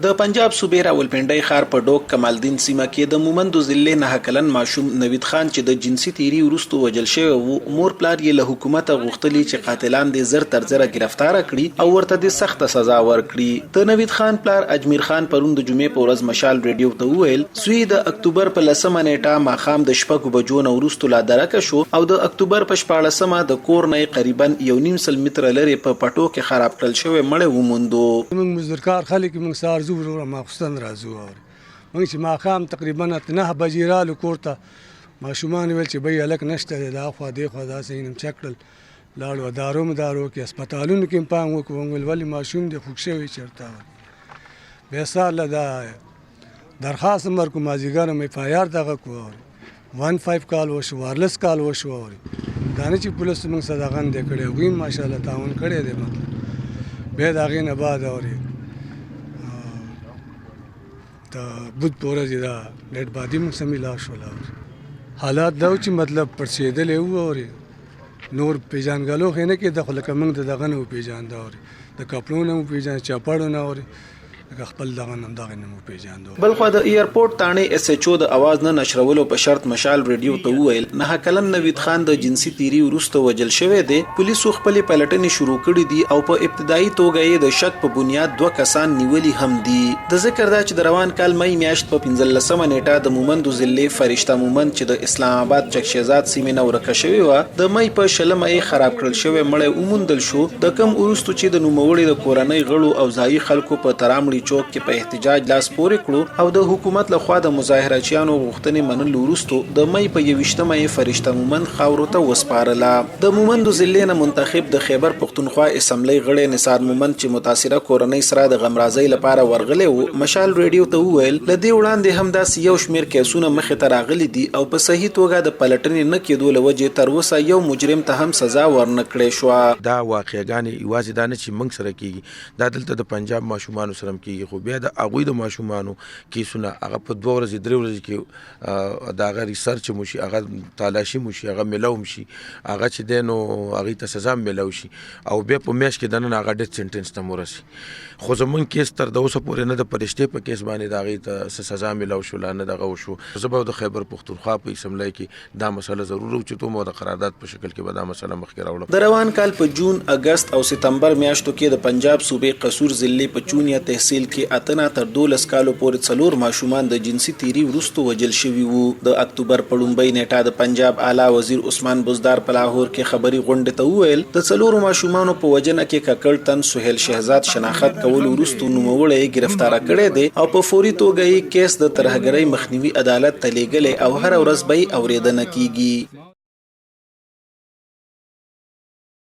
د پنجاب صوبې راولپنډۍ ښار په ډوک کمالدین سیمه کې د مومندو ضلعې 9 کلن ماشوم نويد خان چې د جنسي تیری وروسته وژل شوی وو، مور پلار یې له حکومته غوښتلي چې قاتلان دې زر تر زره گرفتار کړي او ورته د سخت سزا ورکړي. د نويد خان پلار اجمیر خان پرون د جمعې په ورځ مشال ریډیو ته وویل سوی د اکتوبر په 10 نیټه ماښام د شپږو بجو نه وروسته لادرکه شو او د اکتوبر په 14مه د کور نه قریبا 1.5 متره لري په پټو کې خراب کړل شوی مړی وموندو. موږ مزدورکار خلک موږ سهار زو ماخستن راځو موږ چې ماښام تقریبا 9 بجې رالو کور ته ماشومان ویل چې بی هلک نشته دی دا خوا دې خوا داسې یې نم چک کړل لاړو ادارو کې هسپتالونو کې هم پام وکړو موږ ویل ولې ماشوم دی خوږ شوی چېرته بیا سهار له دا درخواست هم ورکړو مازدیګر هم اف آی آر دغه کړو 15 کال وشو وارلس کال وشو دا نه چې پولیس موږ سره دغه نه دی کړی هغوی هم ماشاءالله تعاون کړی دی مطلب بیا د هغې نه بعد د بود په ورځ دا ډیډ باډي موږ سمې لا شوله حالات دا و چې مطلب پړسېدلی وو نور پیژانګلو خو نه کېده خو لکه موږ د دغه نه وپېژانده د کپړو نه وپېژانده چاپړو نه خپل دغه نم دغه نمو پیژاندو. بلخو د ایرپورټ تانې اس ایچ او د اواز نه نشرولو په شرط مشال ریډیو ته وویل 9 کلن نويد خان د جنسي تیری وروسته وژل شوی دی. پولیسو خپل پلټنې شروع کړې دي او په ابتدایي توګه یې د شک په بنیاد 2 کسان نیولي هم دي. د ذکر دا چې د روان کال مې میاشت په 15مه نیټه د مومندو ضلعې فرشته مومند چې د اسلام آباد چکشیزاد سیمې نه ورکه شوی و د مې په 20 یې خراب کړل شوی مړی وموندل شو. د کم وروسته چې د نوموړي د کورنۍ غړو او ځایي خلکو په ترامړي چوک کې په احتجاج لاس پورې کړو او د حکومت لخوا د مظاهرچیانو غوښتنې منلو وروسته د مې په 21مه یې فرشته مومند خاورو ته وسپارله. د مومندو ضلعې نه منتخب د خېبر پښتونخوا اسمبلی غړی نثار مومند چې متاثره کورنۍ سره د غمرازۍ لپاره ورغلی و مشال ریډیو ته وویل له دې وړاندې هم داسې یو شمېر کیسونه مخې ته راغلي دي او په صحیح توګه د پلټنې نه کېدو له وجې تر اوسه یو مجرم ته هم سزا ورنه کړې شوه. دا واقعګانې یوازې دا نه چې موږ سره کېږي دا دلته د پنجاب ماشومانو سره هم کېږي خو بیا د هغوی د ماشومانو کیسونه هغه په 2 ورځې 3 ورځې کې د هغه ریسرچ مو شي هغه تالاشي مو شي هغه میلاو هم شي هغه چې دی نو هغې ته سزا هم میلاو شي او بیا په میاشت کې دننه هغه ډیث سینټنس ته ورسي. خو زمونږ کیس تر د اوسه پورې نه د فرشتې په کیس باندې د هغې ته سزا میلاو شوله نه دغه وشو. زه به د خیبر پښتونخوا په اسمبلی کې دا مسله ضرور اوچتوم او د قرارداد په شکل کې به دا مسله مخکې راوړم. د روان کال په جون اگست او سپتمبر میاشتو کې د پنجاب صوبې قصور ضلعې په چونیا تحصیل کې اتنه تر 12 کالو پورې 4 ماشومان د جنسي تیری وروسته وژل شوي وو. د اکتوبر په لومړۍ نیټه د پنجاب اعلی وزیر عثمان بزدار په لاهور کې خبري غونډې ته وویل د 4 ماشومانو په وژنه کې ککړ تن سهیل شهزاد شناخت کول وروسته نوموړی گرفتار کړی دی او په فوري توګه یې کیس د ترهګرۍ مخنیوي عدالت ته لیږلی او هر ورځ به یې اورېدنه کیږي.